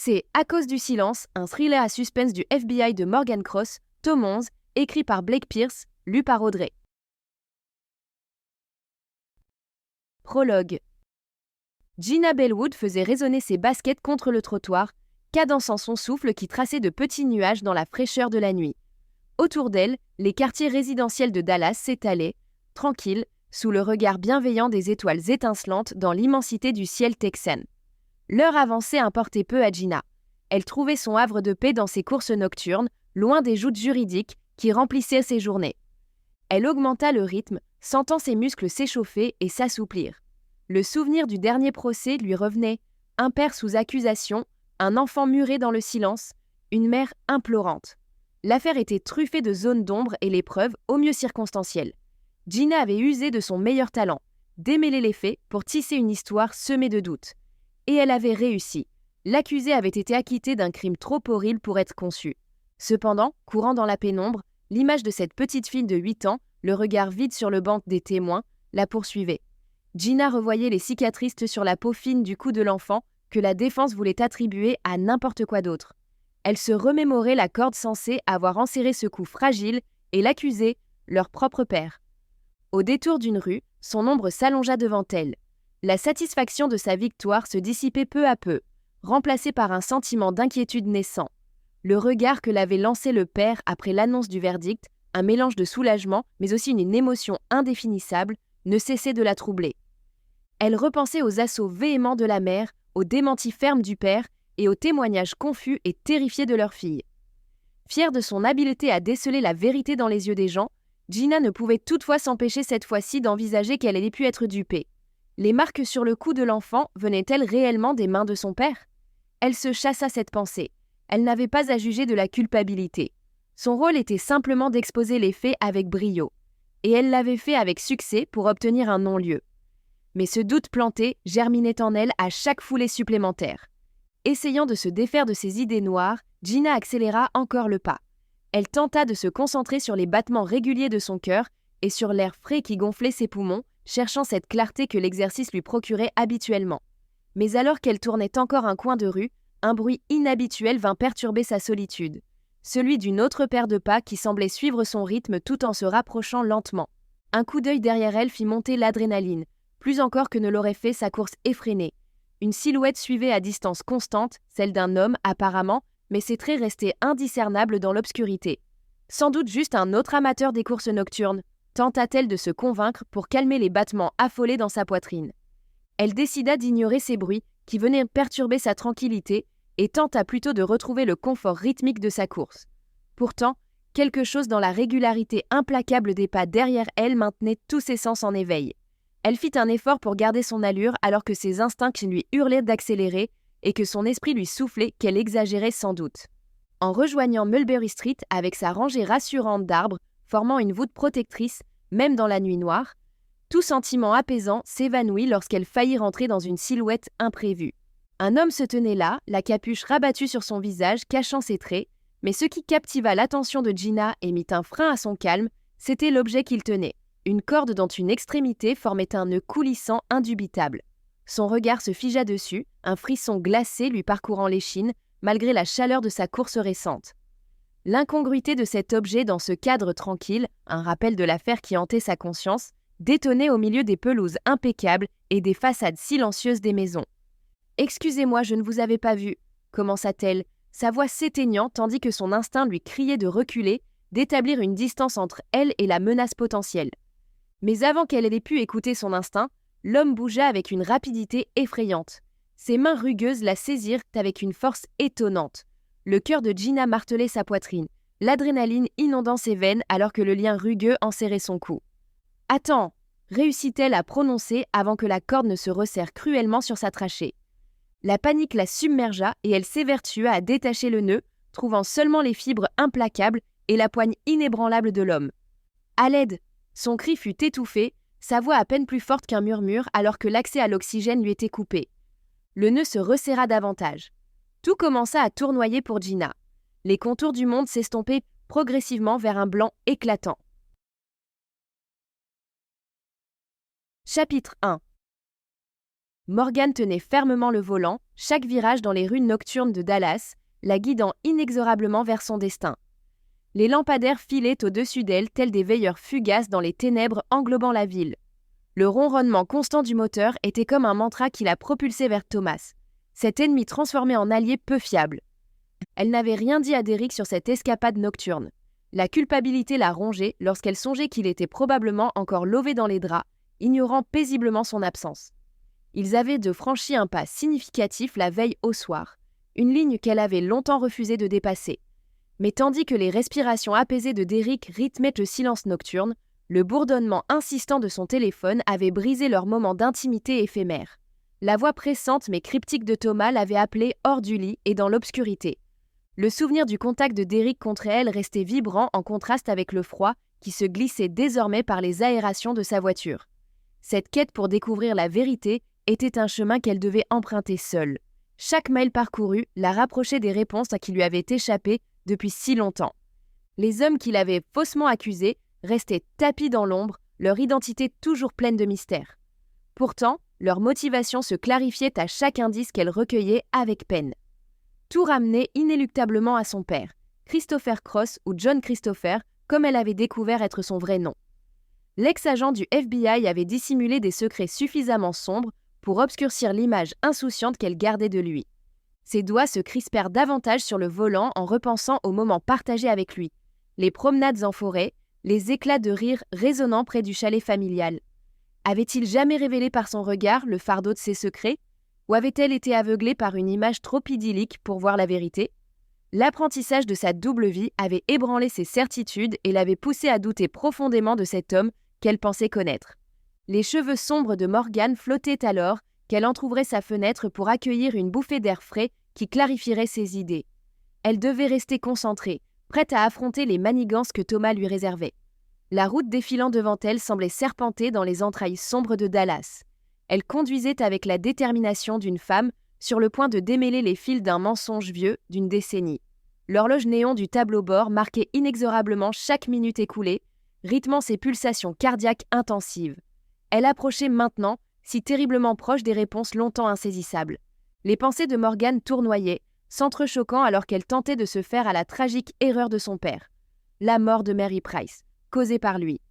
C'est À cause du silence, un thriller à suspense du FBI de Morgan Cross, tome 11, écrit par Blake Pierce, lu par Audrey. Prologue. Gina Bellwood faisait résonner ses baskets contre le trottoir, cadençant son souffle qui traçait de petits nuages dans la fraîcheur de la nuit. Autour d'elle, les quartiers résidentiels de Dallas s'étalaient, tranquilles, sous le regard bienveillant des étoiles étincelantes dans l'immensité du ciel texan. L'heure avançait importait peu à Gina. Elle trouvait son havre de paix dans ses courses nocturnes, loin des joutes juridiques qui remplissaient ses journées. Elle augmenta le rythme, sentant ses muscles s'échauffer et s'assouplir. Le souvenir du dernier procès lui revenait, un père sous accusation, un enfant muré dans le silence, une mère implorante. L'affaire était truffée de zones d'ombre et les preuves, au mieux circonstancielles. Gina avait usé de son meilleur talent, démêler les faits pour tisser une histoire semée de doutes. Et elle avait réussi. L'accusé avait été acquitté d'un crime trop horrible pour être conçu. Cependant, courant dans la pénombre, l'image de cette petite fille de 8 ans, le regard vide sur le banc des témoins, la poursuivait. Gina revoyait les cicatrices sur la peau fine du cou de l'enfant que la défense voulait attribuer à n'importe quoi d'autre. Elle se remémorait la corde censée avoir enserré ce cou fragile et l'accusé, leur propre père. Au détour d'une rue, son ombre s'allongea devant elle. La satisfaction de sa victoire se dissipait peu à peu, remplacée par un sentiment d'inquiétude naissant. Le regard que l'avait lancé le père après l'annonce du verdict, un mélange de soulagement mais aussi une émotion indéfinissable, ne cessait de la troubler. Elle repensait aux assauts véhéments de la mère, aux démentis fermes du père et aux témoignages confus et terrifiés de leur fille. Fière de son habileté à déceler la vérité dans les yeux des gens, Gina ne pouvait toutefois s'empêcher cette fois-ci d'envisager qu'elle ait pu être dupée. Les marques sur le cou de l'enfant venaient-elles réellement des mains de son père ? Elle se chassa cette pensée. Elle n'avait pas à juger de la culpabilité. Son rôle était simplement d'exposer les faits avec brio. Et elle l'avait fait avec succès pour obtenir un non-lieu. Mais ce doute planté germinait en elle à chaque foulée supplémentaire. Essayant de se défaire de ses idées noires, Gina accéléra encore le pas. Elle tenta de se concentrer sur les battements réguliers de son cœur et sur l'air frais qui gonflait ses poumons, cherchant cette clarté que l'exercice lui procurait habituellement. Mais alors qu'elle tournait encore un coin de rue, un bruit inhabituel vint perturber sa solitude. Celui d'une autre paire de pas qui semblait suivre son rythme tout en se rapprochant lentement. Un coup d'œil derrière elle fit monter l'adrénaline, plus encore que ne l'aurait fait sa course effrénée. Une silhouette suivait à distance constante, celle d'un homme apparemment, mais ses traits restaient indiscernables dans l'obscurité. Sans doute juste un autre amateur des courses nocturnes, tenta-t-elle de se convaincre pour calmer les battements affolés dans sa poitrine. Elle décida d'ignorer ces bruits qui venaient perturber sa tranquillité et tenta plutôt de retrouver le confort rythmique de sa course. Pourtant, quelque chose dans la régularité implacable des pas derrière elle maintenait tous ses sens en éveil. Elle fit un effort pour garder son allure alors que ses instincts lui hurlaient d'accélérer et que son esprit lui soufflait qu'elle exagérait sans doute. En rejoignant Mulberry Street avec sa rangée rassurante d'arbres formant une voûte protectrice, même dans la nuit noire, tout sentiment apaisant s'évanouit lorsqu'elle faillit rentrer dans une silhouette imprévue. Un homme se tenait là, la capuche rabattue sur son visage, cachant ses traits, mais ce qui captiva l'attention de Gina et mit un frein à son calme, c'était l'objet qu'il tenait. Une corde dont une extrémité formait un nœud coulissant indubitable. Son regard se figea dessus, un frisson glacé lui parcourant l'échine, malgré la chaleur de sa course récente. L'incongruité de cet objet dans ce cadre tranquille, un rappel de l'affaire qui hantait sa conscience, détonnait au milieu des pelouses impeccables et des façades silencieuses des maisons. « Excusez-moi, je ne vous avais pas vu », commença-t-elle, sa voix s'éteignant tandis que son instinct lui criait de reculer, d'établir une distance entre elle et la menace potentielle. Mais avant qu'elle ait pu écouter son instinct, l'homme bougea avec une rapidité effrayante. Ses mains rugueuses la saisirent avec une force étonnante. Le cœur de Gina martelait sa poitrine, l'adrénaline inondant ses veines alors que le lien rugueux enserrait son cou. « Attends !» réussit-elle à prononcer avant que la corde ne se resserre cruellement sur sa trachée. La panique la submergea et elle s'évertua à détacher le nœud, trouvant seulement les fibres implacables et la poigne inébranlable de l'homme. « À l'aide !» Son cri fut étouffé, sa voix à peine plus forte qu'un murmure alors que l'accès à l'oxygène lui était coupé. Le nœud se resserra davantage. Tout commença à tournoyer pour Gina. Les contours du monde s'estompaient progressivement vers un blanc éclatant. Chapitre 1. Morgan tenait fermement le volant, chaque virage dans les rues nocturnes de Dallas, la guidant inexorablement vers son destin. Les lampadaires filaient au-dessus d'elle tels des veilleurs fugaces dans les ténèbres englobant la ville. Le ronronnement constant du moteur était comme un mantra qui la propulsait vers Thomas, cet ennemi transformé en allié peu fiable. Elle n'avait rien dit à Derek sur cette escapade nocturne. La culpabilité la rongeait lorsqu'elle songeait qu'il était probablement encore lové dans les draps, ignorant paisiblement son absence. Ils avaient franchi un pas significatif la veille au soir, une ligne qu'elle avait longtemps refusé de dépasser. Mais tandis que les respirations apaisées de Derek rythmaient le silence nocturne, le bourdonnement insistant de son téléphone avait brisé leur moment d'intimité éphémère. La voix pressante mais cryptique de Thomas l'avait appelée hors du lit et dans l'obscurité. Le souvenir du contact de Derek contre elle restait vibrant en contraste avec le froid qui se glissait désormais par les aérations de sa voiture. Cette quête pour découvrir la vérité était un chemin qu'elle devait emprunter seule. Chaque mile parcouru la rapprochait des réponses qui lui avaient échappé depuis si longtemps. Les hommes qui l'avaient faussement accusée restaient tapis dans l'ombre, leur identité toujours pleine de mystères. Pourtant, leur motivation se clarifiait à chaque indice qu'elle recueillait avec peine. Tout ramenait inéluctablement à son père, Christopher Cross ou John Christopher, comme elle avait découvert être son vrai nom. L'ex-agent du FBI avait dissimulé des secrets suffisamment sombres pour obscurcir l'image insouciante qu'elle gardait de lui. Ses doigts se crispèrent davantage sur le volant en repensant aux moments partagés avec lui, les promenades en forêt, les éclats de rire résonnant près du chalet familial. Avait-il jamais révélé par son regard le fardeau de ses secrets? Ou avait-elle été aveuglée par une image trop idyllique pour voir la vérité? L'apprentissage de sa double vie avait ébranlé ses certitudes et l'avait poussée à douter profondément de cet homme qu'elle pensait connaître. Les cheveux sombres de Morgan flottaient alors qu'elle entrouvrait sa fenêtre pour accueillir une bouffée d'air frais qui clarifierait ses idées. Elle devait rester concentrée, prête à affronter les manigances que Thomas lui réservait. La route défilant devant elle semblait serpenter dans les entrailles sombres de Dallas. Elle conduisait avec la détermination d'une femme sur le point de démêler les fils d'un mensonge vieux d'une décennie. L'horloge néon du tableau-bord marquait inexorablement chaque minute écoulée, rythmant ses pulsations cardiaques intensives. Elle approchait maintenant, si terriblement proche des réponses longtemps insaisissables. Les pensées de Morgan tournoyaient, s'entrechoquant alors qu'elle tentait de se faire à la tragique erreur de son père. La mort de Mary Price, causée par lui.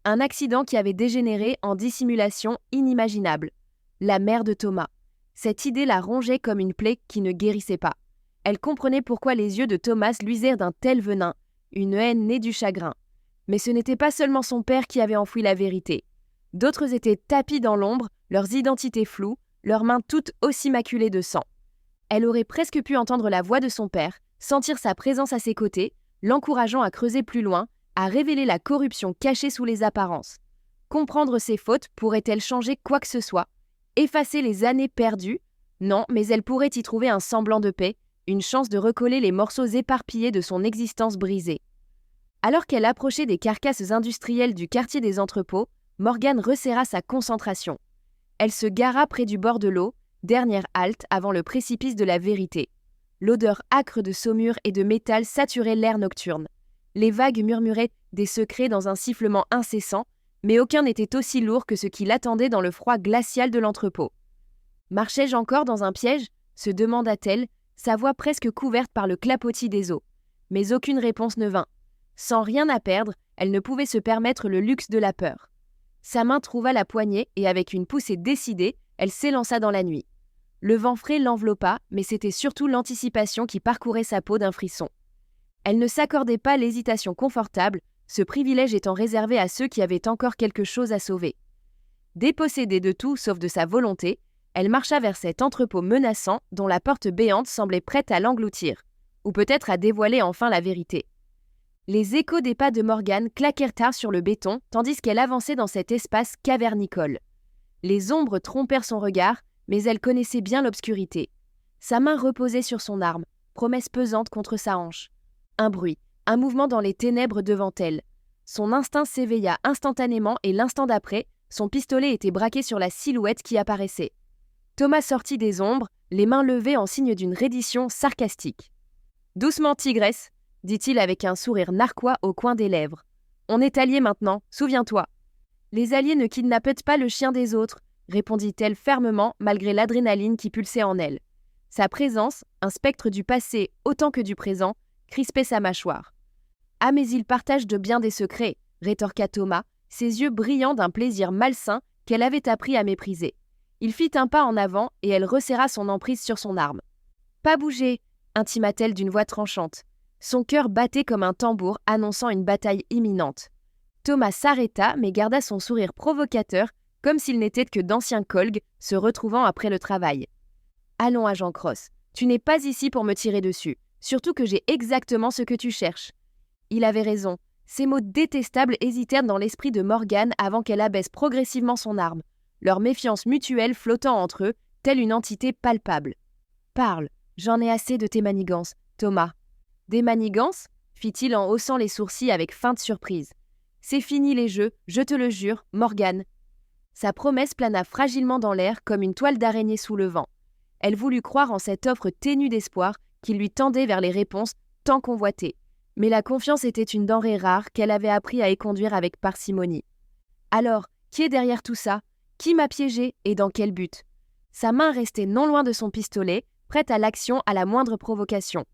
Un accident qui avait dégénéré en dissimulation inimaginable. La mère de Thomas. Cette idée la rongeait comme une plaie qui ne guérissait pas. Elle comprenait pourquoi les yeux de Thomas luisaient d'un tel venin, une haine née du chagrin. Mais ce n'était pas seulement son père qui avait enfoui la vérité. D'autres étaient tapis dans l'ombre, leurs identités floues, leurs mains toutes aussi maculées de sang. Elle aurait presque pu entendre la voix de son père, sentir sa présence à ses côtés, l'encourageant à creuser plus loin, à révéler la corruption cachée sous les apparences. Comprendre ses fautes pourrait-elle changer quoi que ce soit? Effacer les années perdues? Non, mais elle pourrait y trouver un semblant de paix, une chance de recoller les morceaux éparpillés de son existence brisée. Alors qu'elle approchait des carcasses industrielles du quartier des entrepôts, Morgan resserra sa concentration. Elle se gara près du bord de l'eau, dernière halte avant le précipice de la vérité. L'odeur âcre de saumure et de métal saturait l'air nocturne. Les vagues murmuraient des secrets dans un sifflement incessant, mais aucun n'était aussi lourd que ce qui l'attendait dans le froid glacial de l'entrepôt. « Marchais-je encore dans un piège ?» se demanda-t-elle, sa voix presque couverte par le clapotis des eaux. Mais aucune réponse ne vint. Sans rien à perdre, elle ne pouvait se permettre le luxe de la peur. Sa main trouva la poignée et avec une poussée décidée, elle s'élança dans la nuit. Le vent frais l'enveloppa, mais c'était surtout l'anticipation qui parcourait sa peau d'un frisson. Elle ne s'accordait pas l'hésitation confortable, ce privilège étant réservé à ceux qui avaient encore quelque chose à sauver. Dépossédée de tout sauf de sa volonté, elle marcha vers cet entrepôt menaçant dont la porte béante semblait prête à l'engloutir, ou peut-être à dévoiler enfin la vérité. Les échos des pas de Morgan claquèrent tard sur le béton tandis qu'elle avançait dans cet espace cavernicole. Les ombres trompèrent son regard, mais elle connaissait bien l'obscurité. Sa main reposait sur son arme, promesse pesante contre sa hanche. Un bruit, un mouvement dans les ténèbres devant elle. Son instinct s'éveilla instantanément et l'instant d'après, son pistolet était braqué sur la silhouette qui apparaissait. Thomas sortit des ombres, les mains levées en signe d'une reddition sarcastique. « Doucement, tigresse !» dit-il avec un sourire narquois au coin des lèvres. « On est alliés maintenant, souviens-toi. Les alliés ne kidnappent pas le chien des autres, répondit-elle fermement malgré l'adrénaline qui pulsait en elle. Sa présence, un spectre du passé autant que du présent, crispait sa mâchoire. « Ah mais il partage de bien des secrets », rétorqua Thomas, ses yeux brillant d'un plaisir malsain qu'elle avait appris à mépriser. Il fit un pas en avant et elle resserra son emprise sur son arme. « Pas bouger !» intima-t-elle d'une voix tranchante. Son cœur battait comme un tambour annonçant une bataille imminente. Thomas s'arrêta mais garda son sourire provocateur comme s'il n'était que d'anciens collègues se retrouvant après le travail. « Allons, agent Cross, tu n'es pas ici pour me tirer dessus, surtout que j'ai exactement ce que tu cherches. » Il avait raison. Ces mots détestables hésitèrent dans l'esprit de Morgane avant qu'elle abaisse progressivement son arme, leur méfiance mutuelle flottant entre eux, telle une entité palpable. « Parle, j'en ai assez de tes manigances, Thomas. »« Des manigances » fit-il en haussant les sourcils avec feinte surprise. « C'est fini les jeux, je te le jure, Morgane. » Sa promesse plana fragilement dans l'air comme une toile d'araignée sous le vent. Elle voulut croire en cette offre ténue d'espoir qui lui tendait vers les réponses tant convoitées. Mais la confiance était une denrée rare qu'elle avait appris à éconduire avec parcimonie. Alors, qui est derrière tout ça ? Qui m'a piégée et dans quel but ? Sa main restait non loin de son pistolet, prête à l'action à la moindre provocation.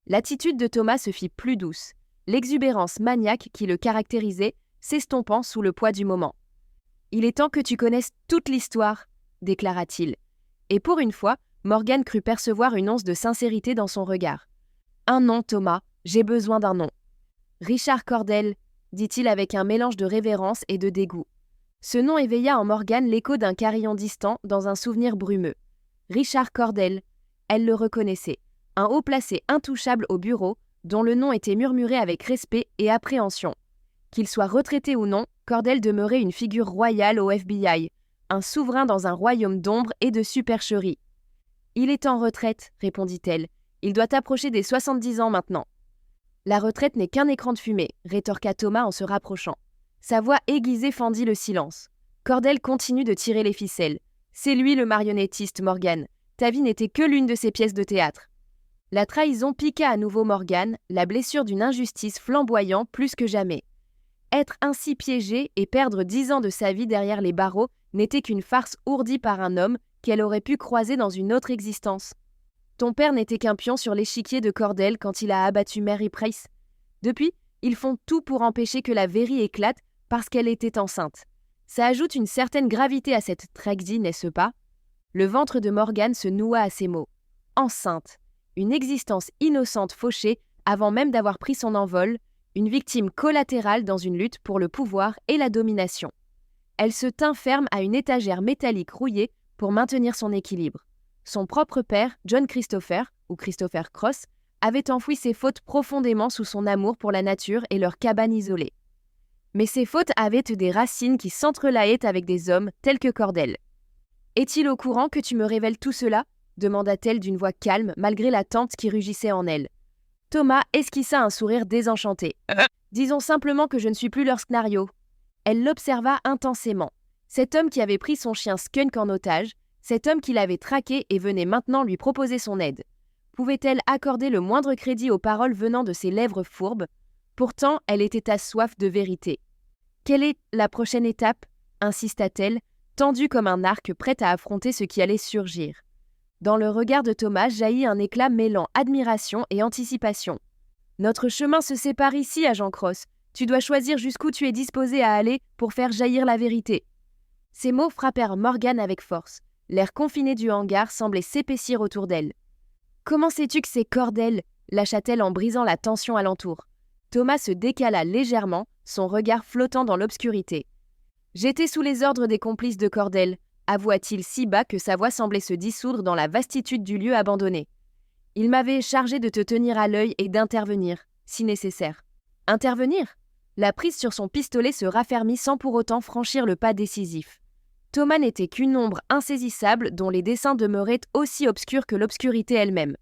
L'attitude de Thomas se fit plus douce, l'exubérance maniaque qui le caractérisait s'estompant sous le poids du moment. « Il est temps que tu connaisses toute l'histoire », déclara-t-il. Et pour une fois, Morgane crut percevoir une once de sincérité dans son regard. « Un nom, Thomas, j'ai besoin d'un nom. »« Richard Cordell », dit-il avec un mélange de révérence et de dégoût. Ce nom éveilla en Morgane l'écho d'un carillon distant dans un souvenir brumeux. Richard Cordell, elle le reconnaissait, un haut placé intouchable au bureau, dont le nom était murmuré avec respect et appréhension. Qu'il soit retraité ou non, Cordell demeurait une figure royale au FBI, un souverain dans un royaume d'ombre et de supercherie. « Il est en retraite, » répondit-elle. « Il doit approcher des 70 ans maintenant. »« La retraite n'est qu'un écran de fumée, » rétorqua Thomas en se rapprochant. Sa voix aiguisée fendit le silence. Cordell continue de tirer les ficelles. « C'est lui le marionnettiste, Morgane. Ta vie n'était que l'une de ses pièces de théâtre. » La trahison piqua à nouveau Morgane, la blessure d'une injustice flamboyant plus que jamais. Être ainsi piégé et perdre 10 ans de sa vie derrière les barreaux n'était qu'une farce ourdie par un homme qu'elle aurait pu croiser dans une autre existence. Ton père n'était qu'un pion sur l'échiquier de Cordell quand il a abattu Mary Price. Depuis, ils font tout pour empêcher que la vérité éclate parce qu'elle était enceinte. Ça ajoute une certaine gravité à cette tragédie, n'est-ce pas ? Le ventre de Morgane se noua à ces mots. Enceinte. Une existence innocente fauchée avant même d'avoir pris son envol, une victime collatérale dans une lutte pour le pouvoir et la domination. Elle se tint ferme à une étagère métallique rouillée pour maintenir son équilibre. Son propre père, John Christopher, ou Christopher Cross, avait enfoui ses fautes profondément sous son amour pour la nature et leur cabane isolée. Mais ces fautes avaient des racines qui s'entrelayaient avec des hommes tels que Cordell. « Est-il au courant que tu me révèles tout cela ?» demanda-t-elle d'une voix calme malgré la tante qui rugissait en elle. Thomas esquissa un sourire désenchanté. « Disons simplement que je ne suis plus leur scénario. » Elle l'observa intensément. Cet homme qui avait pris son chien Skunk en otage, cet homme qui l'avait traqué et venait maintenant lui proposer son aide. Pouvait-elle accorder le moindre crédit aux paroles venant de ses lèvres fourbes ? Pourtant, elle était à soif de vérité. « Quelle est la prochaine étape ?» insista-t-elle, tendue comme un arc prête à affronter ce qui allait surgir. Dans le regard de Thomas jaillit un éclat mêlant admiration et anticipation. « Notre chemin se sépare ici, agent Cross. Tu dois choisir jusqu'où tu es disposé à aller pour faire jaillir la vérité. » Ces mots frappèrent Morgane avec force. L'air confiné du hangar semblait s'épaissir autour d'elle. « Comment sais-tu que c'est Cordell ?» lâcha-t-elle en brisant la tension alentour. Thomas se décala légèrement, son regard flottant dans l'obscurité. « J'étais sous les ordres des complices de Cordell, » avoua-t-il si bas que sa voix semblait se dissoudre dans la vastitude du lieu abandonné. « Il m'avait chargé de te tenir à l'œil et d'intervenir, si nécessaire. » « Intervenir ?» La prise sur son pistolet se raffermit sans pour autant franchir le pas décisif. Thomas n'était qu'une ombre insaisissable dont les dessins demeuraient aussi obscurs que l'obscurité elle-même.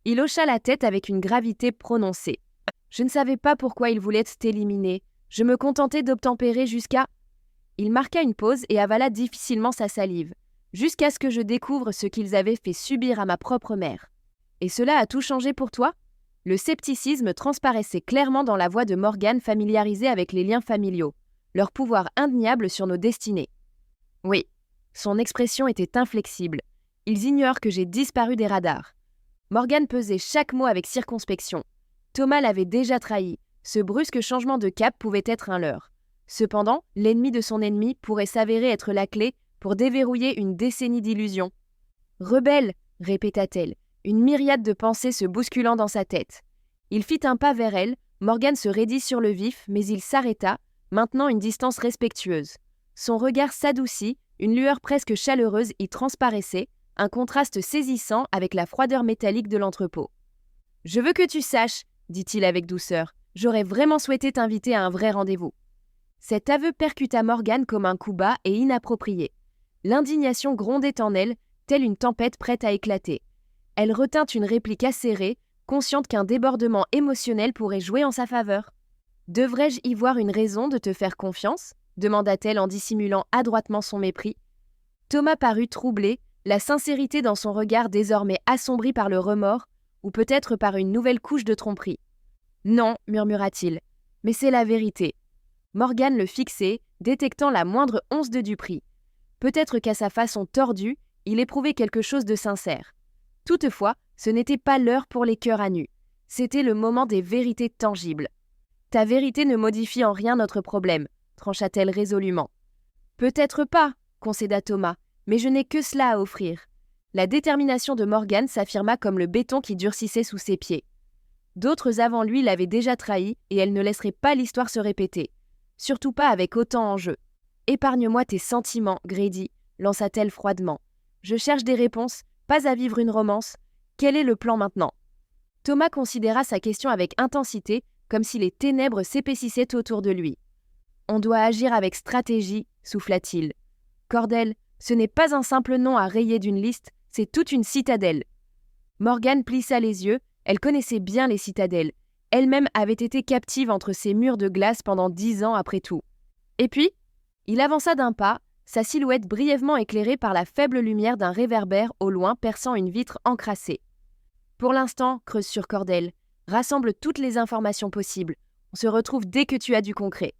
Il hocha la tête avec une gravité prononcée. « Je ne savais pas pourquoi il voulait t'éliminer. Je me contentais d'obtempérer jusqu'à... » Il marqua une pause et avala difficilement sa salive. « Jusqu'à ce que je découvre ce qu'ils avaient fait subir à ma propre mère. » « Et cela a tout changé pour toi ?» Le scepticisme transparaissait clairement dans la voix de Morgane familiarisée avec les liens familiaux, leur pouvoir indéniable sur nos destinées. « Oui, Son expression était inflexible. Ils ignorent que j'ai disparu des radars. Morgan pesait chaque mot avec circonspection. Thomas l'avait déjà trahi. Ce brusque changement de cap pouvait être un leurre. Cependant, l'ennemi de son ennemi pourrait s'avérer être la clé pour déverrouiller une décennie d'illusions. « Rebelle !» répéta-t-elle, une myriade de pensées se bousculant dans sa tête. Il fit un pas vers elle, Morgan se raidit sur le vif, mais il s'arrêta, maintenant une distance respectueuse. Son regard s'adoucit, une lueur presque chaleureuse y transparaissait, un contraste saisissant avec la froideur métallique de l'entrepôt. « Je veux que tu saches, » dit-il avec douceur, « j'aurais vraiment souhaité t'inviter à un vrai rendez-vous. » Cet aveu percuta Morgan comme un coup bas et inapproprié. L'indignation grondait en elle, telle une tempête prête à éclater. Elle retint une réplique acérée, consciente qu'un débordement émotionnel pourrait jouer en sa faveur. « Devrais-je y voir une raison de te faire confiance ?» demanda-t-elle en dissimulant adroitement son mépris. Thomas parut troublé, la sincérité dans son regard désormais assombrie par le remords, ou peut-être par une nouvelle couche de tromperie. « Non, murmura-t-il, mais c'est la vérité. » Morgan le fixait, détectant la moindre once de duperie. Peut-être qu'à sa façon tordue, il éprouvait quelque chose de sincère. Toutefois, ce n'était pas l'heure pour les cœurs à nu. C'était le moment des vérités tangibles. « Ta vérité ne modifie en rien notre problème, » trancha-t-elle résolument. « Peut-être pas, » concéda Thomas, « mais je n'ai que cela à offrir. » La détermination de Morgan s'affirma comme le béton qui durcissait sous ses pieds. D'autres avant lui l'avaient déjà trahi et elle ne laisserait pas l'histoire se répéter. Surtout pas avec autant en jeu. « Épargne-moi tes sentiments, Grady, » lança-t-elle froidement. « Je cherche des réponses, pas à vivre une romance. Quel est le plan maintenant ?» Thomas considéra sa question avec intensité, comme si les ténèbres s'épaississaient autour de lui. « On doit agir avec stratégie, » souffla-t-il. « Cordell, ce n'est pas un simple nom à rayer d'une liste, c'est toute une citadelle. » Morgan plissa les yeux, elle connaissait bien les citadelles. Elle-même avait été captive entre ces murs de glace pendant 10 ans après tout. Et puis, il avança d'un pas, sa silhouette brièvement éclairée par la faible lumière d'un réverbère au loin perçant une vitre encrassée. « Pour l'instant, creuse sur Cordell, rassemble toutes les informations possibles. On se retrouve dès que tu as du concret. »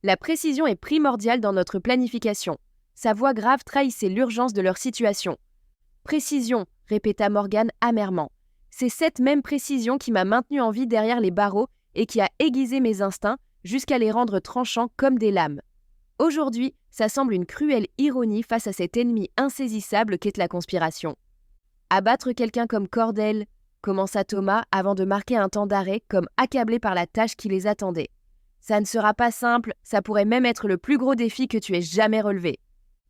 La précision est primordiale dans notre planification. Sa voix grave trahissait l'urgence de leur situation. « Précision », répéta Morgan amèrement. « C'est cette même précision qui m'a maintenu en vie derrière les barreaux et qui a aiguisé mes instincts jusqu'à les rendre tranchants comme des lames. Aujourd'hui, ça semble une cruelle ironie face à cet ennemi insaisissable qu'est la conspiration. » « Abattre quelqu'un comme Cordell, » commença Thomas avant de marquer un temps d'arrêt comme accablé par la tâche qui les attendait. « Ça ne sera pas simple, ça pourrait même être le plus gros défi que tu aies jamais relevé. »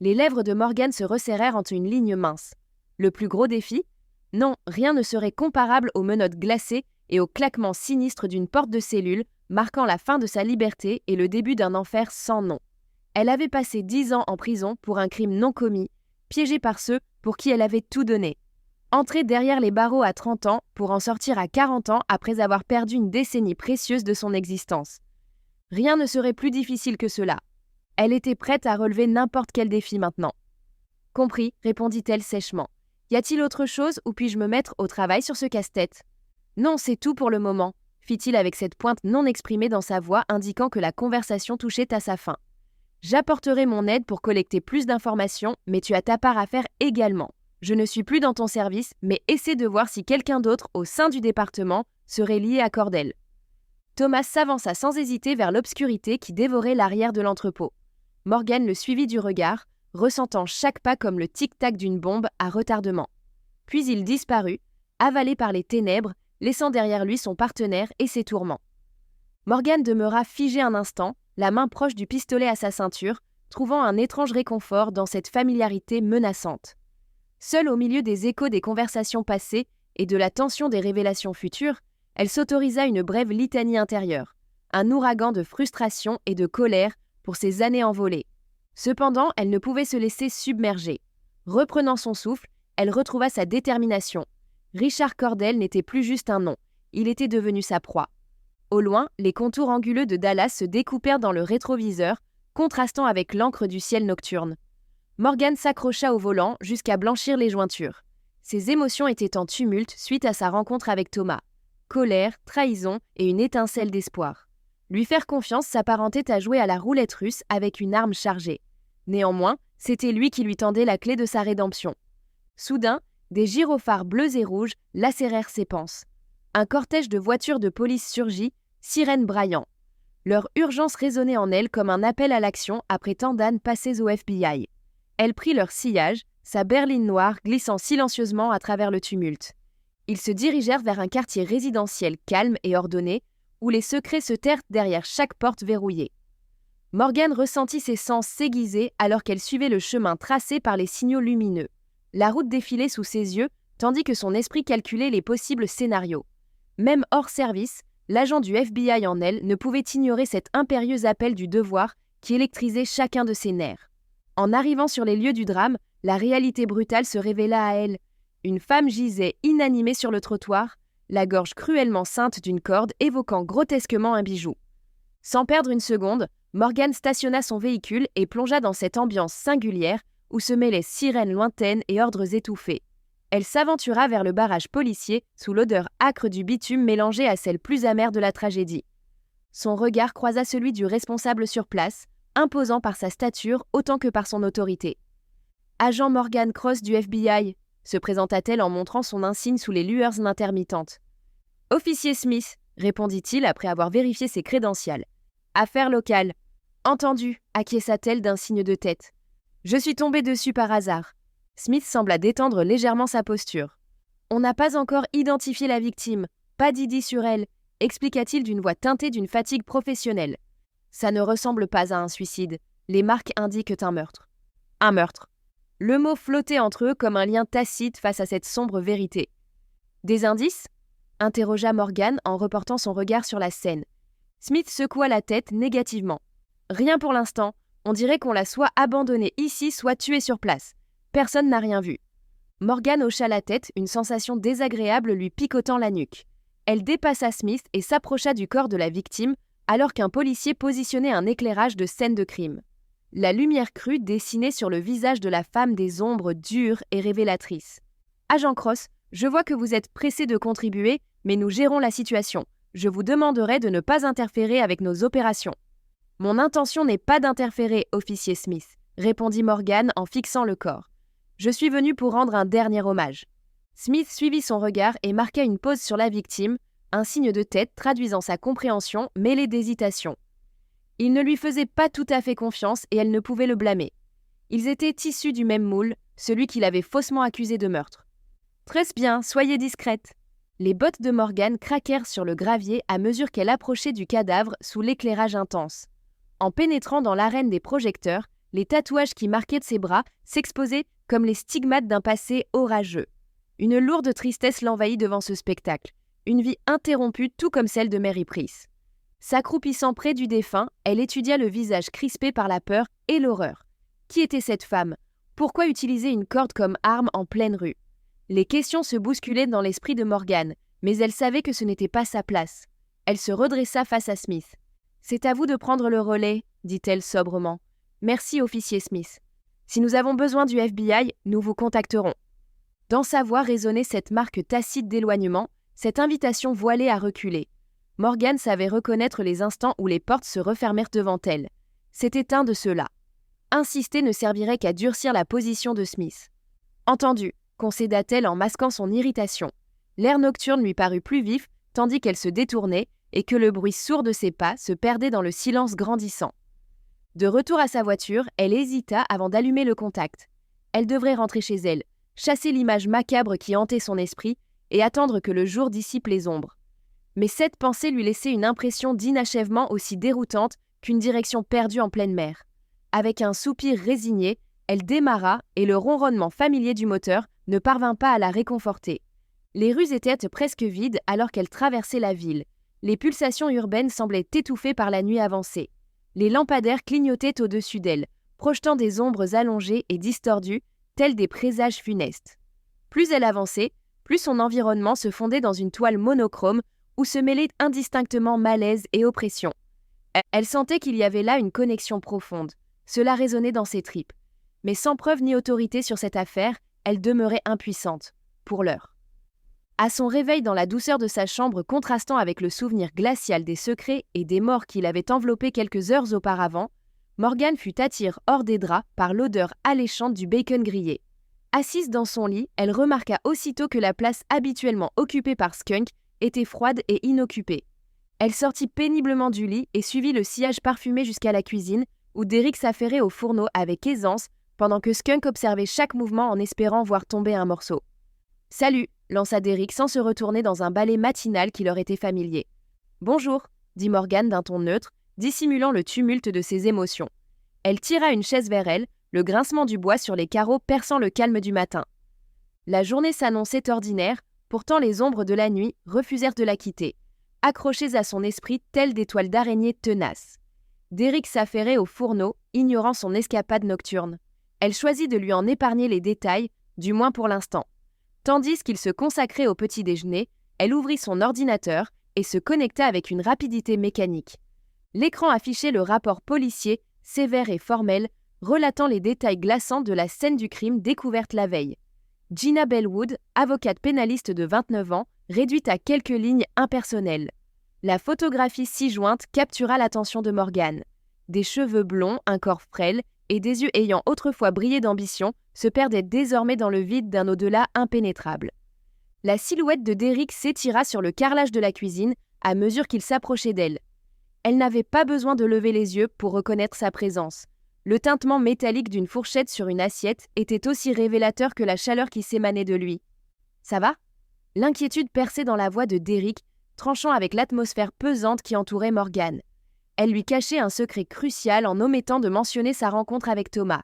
Les lèvres de Morgan se resserrèrent en une ligne mince. Le plus gros défi ? Non, rien ne serait comparable aux menottes glacées et au claquement sinistre d'une porte de cellule, marquant la fin de sa liberté et le début d'un enfer sans nom. Elle avait passé 10 ans en prison pour un crime non commis, piégée par ceux pour qui elle avait tout donné. Entrer derrière les barreaux à 30 ans pour en sortir à 40 ans après avoir perdu une décennie précieuse de son existence. Rien ne serait plus difficile que cela. Elle était prête à relever n'importe quel défi maintenant. « Compris, » répondit-elle sèchement. « Y a-t-il autre chose ou puis-je me mettre au travail sur ce casse-tête ?»« Non, c'est tout pour le moment, » fit-il avec cette pointe non exprimée dans sa voix indiquant que la conversation touchait à sa fin. « J'apporterai mon aide pour collecter plus d'informations, mais tu as ta part à faire également. Je ne suis plus dans ton service, mais essaie de voir si quelqu'un d'autre au sein du département serait lié à Cordell. » Thomas s'avança sans hésiter vers l'obscurité qui dévorait l'arrière de l'entrepôt. Morgan le suivit du regard, ressentant chaque pas comme le tic-tac d'une bombe à retardement. Puis il disparut, avalé par les ténèbres, laissant derrière lui son partenaire et ses tourments. Morgan demeura figé un instant, la main proche du pistolet à sa ceinture, trouvant un étrange réconfort dans cette familiarité menaçante. Seule au milieu des échos des conversations passées et de la tension des révélations futures, elle s'autorisa une brève litanie intérieure, un ouragan de frustration et de colère pour ces années envolées. Cependant, elle ne pouvait se laisser submerger. Reprenant son souffle, elle retrouva sa détermination. Richard Cordell n'était plus juste un nom, il était devenu sa proie. Au loin, les contours anguleux de Dallas se découpèrent dans le rétroviseur, contrastant avec l'encre du ciel nocturne. Morgan s'accrocha au volant jusqu'à blanchir les jointures. Ses émotions étaient en tumulte suite à sa rencontre avec Thomas. Colère, trahison et une étincelle d'espoir. Lui faire confiance s'apparentait à jouer à la roulette russe avec une arme chargée. Néanmoins, C'était lui qui lui tendait la clé de sa rédemption. Soudain, des gyrophares bleus et rouges lacérèrent ses pensées. Un cortège de voitures de police surgit, sirènes braillant. Leur urgence résonnait en elle comme un appel à l'action après tant d'ânes passés au FBI. Elle prit leur sillage, sa berline noire glissant silencieusement à travers le tumulte. Ils se dirigèrent vers un quartier résidentiel calme et ordonné, où les secrets se terrent derrière chaque porte verrouillée. Morgane ressentit ses sens s'aiguiser alors qu'elle suivait le chemin tracé par les signaux lumineux. La route défilait sous ses yeux, tandis que son esprit calculait les possibles scénarios. Même hors service, l'agent du FBI en elle ne pouvait ignorer cet impérieux appel du devoir qui électrisait chacun de ses nerfs. En arrivant sur les lieux du drame, la réalité brutale se révéla à elle. Une femme gisait inanimée sur le trottoir, la gorge cruellement ceinte d'une corde évoquant grotesquement un bijou. Sans perdre une seconde, Morgane stationna son véhicule et plongea dans cette ambiance singulière où se mêlaient sirènes lointaines et ordres étouffés. Elle s'aventura vers le barrage policier sous l'odeur âcre du bitume mélangée à celle plus amère de la tragédie. Son regard croisa celui du responsable sur place, imposant par sa stature autant que par son autorité. « Agent Morgane Cross du FBI », se présenta-t-elle en montrant son insigne sous les lueurs intermittentes. « Officier Smith », répondit-il après avoir vérifié ses crédentials. « Affaire locale. »« Entendu », acquiesça-t-elle d'un signe de tête. « Je suis tombée dessus par hasard. » Smith sembla détendre légèrement sa posture. « On n'a pas encore identifié la victime, pas d'idée sur elle », expliqua-t-il d'une voix teintée d'une fatigue professionnelle. « Ça ne ressemble pas à un suicide. Les marques indiquent un meurtre. » Un meurtre. Le mot flottait entre eux comme un lien tacite face à cette sombre vérité. « Des indices ?» interrogea Morgane en reportant son regard sur la scène. Smith secoua la tête négativement. « Rien pour l'instant. On dirait qu'on l'a soit abandonnée ici, soit tuée sur place. Personne n'a rien vu. » Morgane hocha la tête, une sensation désagréable lui picotant la nuque. Elle dépassa Smith et s'approcha du corps de la victime, alors qu'un policier positionnait un éclairage de scène de crime. La lumière crue dessinait sur le visage de la femme des ombres dures et révélatrices. « Agent Cross, je vois que vous êtes pressé de contribuer, mais nous gérons la situation. Je vous demanderai de ne pas interférer avec nos opérations. » « Mon intention n'est pas d'interférer, officier Smith, » répondit Morgane en fixant le corps. « Je suis venu pour rendre un dernier hommage. » Smith suivit son regard et marqua une pause sur la victime, un signe de tête traduisant sa compréhension mêlée d'hésitation. Il ne lui faisait pas tout à fait confiance et elle ne pouvait le blâmer. Ils étaient issus du même moule, celui qu'il avait faussement accusé de meurtre. « Très bien, soyez discrète. » Les bottes de Morgane craquèrent sur le gravier à mesure qu'elle approchait du cadavre sous l'éclairage intense. En pénétrant dans l'arène des projecteurs, les tatouages qui marquaient ses bras s'exposaient comme les stigmates d'un passé orageux. Une lourde tristesse l'envahit devant ce spectacle, une vie interrompue tout comme celle de Mary Price. S'accroupissant près du défunt, elle étudia le visage crispé par la peur et l'horreur. Qui était cette femme? Pourquoi utiliser une corde comme arme en pleine rue? Les questions se bousculaient dans l'esprit de Morgane, mais elle savait que ce n'était pas sa place. Elle se redressa face à Smith. « C'est à vous de prendre le relais, » dit-elle sobrement. « Merci, officier Smith. Si nous avons besoin du FBI, nous vous contacterons. » Dans sa voix résonnait cette marque tacite d'éloignement, cette invitation voilée à reculer. Morgane savait reconnaître les instants où les portes se refermèrent devant elle. C'était un de ceux-là. Insister ne servirait qu'à durcir la position de Smith. « Entendu », concéda-t-elle en masquant son irritation. L'air nocturne lui parut plus vif, tandis qu'elle se détournait, et que le bruit sourd de ses pas se perdait dans le silence grandissant. De retour à sa voiture, elle hésita avant d'allumer le contact. Elle devrait rentrer chez elle, chasser l'image macabre qui hantait son esprit et attendre que le jour dissipe les ombres. Mais cette pensée lui laissait une impression d'inachèvement aussi déroutante qu'une direction perdue en pleine mer. Avec un soupir résigné, elle démarra et le ronronnement familier du moteur ne parvint pas à la réconforter. Les rues étaient presque vides alors qu'elle traversait la ville. Les pulsations urbaines semblaient étouffées par la nuit avancée. Les lampadaires clignotaient au-dessus d'elle, projetant des ombres allongées et distordues, telles des présages funestes. Plus elle avançait, plus son environnement se fondait dans une toile monochrome où se mêlaient indistinctement malaise et oppression. Elle sentait qu'il y avait là une connexion profonde. Cela résonnait dans ses tripes. Mais sans preuve ni autorité sur cette affaire, elle demeurait impuissante, pour l'heure. À son réveil dans la douceur de sa chambre contrastant avec le souvenir glacial des secrets et des morts qui l'avaient enveloppé quelques heures auparavant, Morgane fut attirée hors des draps par l'odeur alléchante du bacon grillé. Assise dans son lit, elle remarqua aussitôt que la place habituellement occupée par Skunk était froide et inoccupée. Elle sortit péniblement du lit et suivit le sillage parfumé jusqu'à la cuisine, où Derrick s'affairait au fourneau avec aisance, pendant que Skunk observait chaque mouvement en espérant voir tomber un morceau. « Salut !» lança Derrick sans se retourner dans un balai matinal qui leur était familier. « Bonjour !» dit Morgane d'un ton neutre, dissimulant le tumulte de ses émotions. Elle tira une chaise vers elle, le grincement du bois sur les carreaux perçant le calme du matin. La journée s'annonçait ordinaire, pourtant les ombres de la nuit refusèrent de la quitter, accrochées à son esprit telles des toiles d'araignée tenaces. Derrick s'affairait au fourneau, ignorant son escapade nocturne. Elle choisit de lui en épargner les détails, du moins pour l'instant. Tandis qu'il se consacrait au petit déjeuner, elle ouvrit son ordinateur et se connecta avec une rapidité mécanique. L'écran affichait le rapport policier, sévère et formel, relatant les détails glaçants de la scène du crime découverte la veille. Gina Bellwood, avocate pénaliste de 29 ans, réduite à quelques lignes impersonnelles. La photographie ci-jointe captura l'attention de Morgane. Des cheveux blonds, un corps frêle et des yeux ayant autrefois brillé d'ambition se perdaient désormais dans le vide d'un au-delà impénétrable. La silhouette de Derrick s'étira sur le carrelage de la cuisine à mesure qu'il s'approchait d'elle. Elle n'avait pas besoin de lever les yeux pour reconnaître sa présence. Le tintement métallique d'une fourchette sur une assiette était aussi révélateur que la chaleur qui s'émanait de lui. « Ça va ?» L'inquiétude perçait dans la voix de Derrick, tranchant avec l'atmosphère pesante qui entourait Morgane. Elle lui cachait un secret crucial en omettant de mentionner sa rencontre avec Thomas.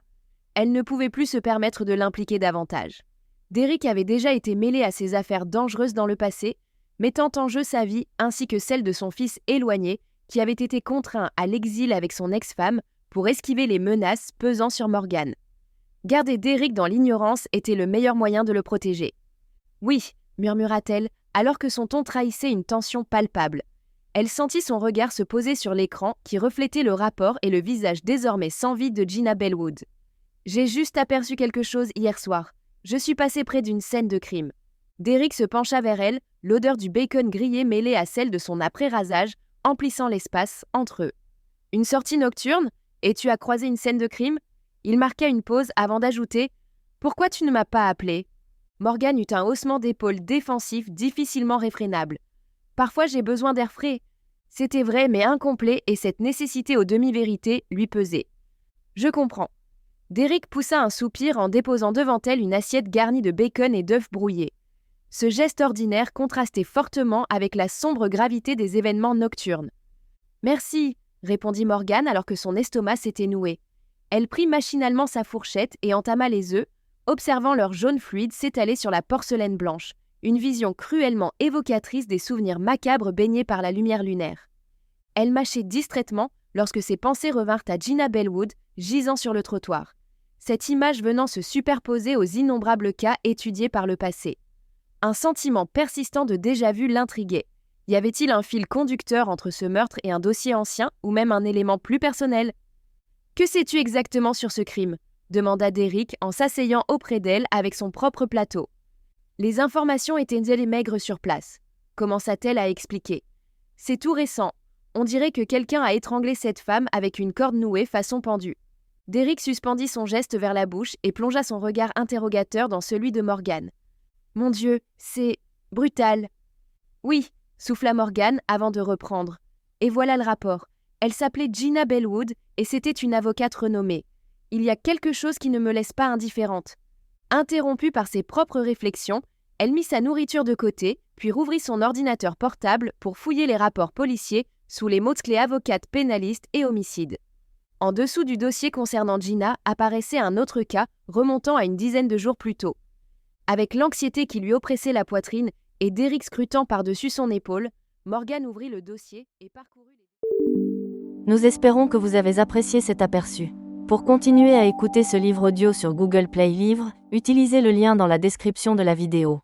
Elle ne pouvait plus se permettre de l'impliquer davantage. Derrick avait déjà été mêlé à ces affaires dangereuses dans le passé, mettant en jeu sa vie ainsi que celle de son fils éloigné, qui avait été contraint à l'exil avec son ex-femme pour esquiver les menaces pesant sur Morgane. Garder Derrick dans l'ignorance était le meilleur moyen de le protéger. « Oui », murmura-t-elle, alors que son ton trahissait une tension palpable. Elle sentit son regard se poser sur l'écran qui reflétait le rapport et le visage désormais sans vie de Gina Bellwood. « J'ai juste aperçu quelque chose hier soir. Je suis passé près d'une scène de crime. » Derrick se pencha vers elle, l'odeur du bacon grillé mêlée à celle de son après-rasage, emplissant l'espace entre eux. « Une sortie nocturne ? Et tu as croisé une scène de crime ?» Il marqua une pause avant d'ajouter « Pourquoi tu ne m'as pas appelé ?» Morgane eut un haussement d'épaules défensif difficilement réfrénable. « Parfois j'ai besoin d'air frais. » C'était vrai mais incomplet et cette nécessité aux demi-vérités lui pesait. « Je comprends. » Derrick poussa un soupir en déposant devant elle une assiette garnie de bacon et d'œufs brouillés. Ce geste ordinaire contrastait fortement avec la sombre gravité des événements nocturnes. « Merci », répondit Morgane alors que son estomac s'était noué. Elle prit machinalement sa fourchette et entama les œufs, observant leur jaune fluide s'étaler sur la porcelaine blanche, une vision cruellement évocatrice des souvenirs macabres baignés par la lumière lunaire. Elle mâchait distraitement lorsque ses pensées revinrent à Gina Bellwood, gisant sur le trottoir. Cette image venant se superposer aux innombrables cas étudiés par le passé. Un sentiment persistant de déjà-vu l'intriguait. Y avait-il un fil conducteur entre ce meurtre et un dossier ancien, ou même un élément plus personnel ? « Que sais-tu exactement sur ce crime ?» demanda Derrick en s'asseyant auprès d'elle avec son propre plateau. Les informations étaient maigres sur place, commença-t-elle à expliquer. C'est tout récent. On dirait que quelqu'un a étranglé cette femme avec une corde nouée façon pendue. Derrick suspendit son geste vers la bouche et plongea son regard interrogateur dans celui de Morgane. « Mon Dieu, c'est brutal. »« Oui, » souffla Morgane avant de reprendre. Et voilà le rapport. Elle s'appelait Gina Bellwood et c'était une avocate renommée. Il y a quelque chose qui ne me laisse pas indifférente. Interrompue par ses propres réflexions, elle mit sa nourriture de côté, puis rouvrit son ordinateur portable pour fouiller les rapports policiers sous les mots-clés avocate pénaliste et homicide. En dessous du dossier concernant Gina apparaissait un autre cas remontant à une dizaine de jours plus tôt. Avec l'anxiété qui lui oppressait la poitrine et Derrick scrutant par-dessus son épaule, Morgane ouvrit le dossier et parcourut les... Nous espérons que vous avez apprécié cet aperçu. Pour continuer à écouter ce livre audio sur Google Play Livres, utilisez le lien dans la description de la vidéo.